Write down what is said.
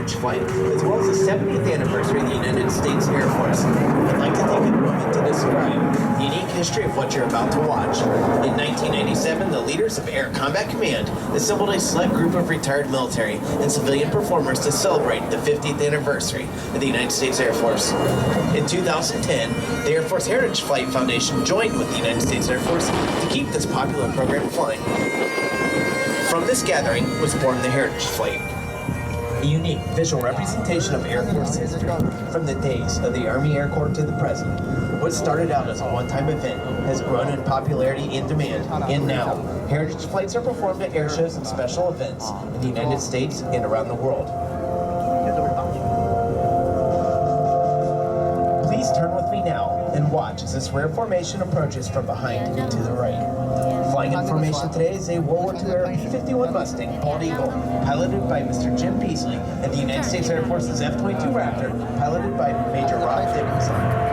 Heritage Flight, as well as the 70th anniversary of the United States Air Force. I'd like to take a moment to describe the unique history of what you're about to watch. In 1997, the leaders of Air Combat Command assembled a select group of retired military and civilian performers to celebrate the 50th anniversary of the United States Air Force. In 2010, the Air Force Heritage Flight Foundation joined with the United States Air Force to keep this popular program flying. From this gathering was born the Heritage Flight, a unique visual representation of Air Force history from the days of the Army Air Corps to the present. What started out as a one-time event has grown in popularity and demand, and now, Heritage Flights are performed at air shows and special events in the United States and around the world. Please turn with me now and watch as this rare formation approaches from behind and to the right. Flying in formation today is a World War II era P-51 Mustang Bald Eagle, piloted by Mr. Jim Beasley, and the United States Air Force's F-22 Raptor, piloted by Major Rob Dickinson.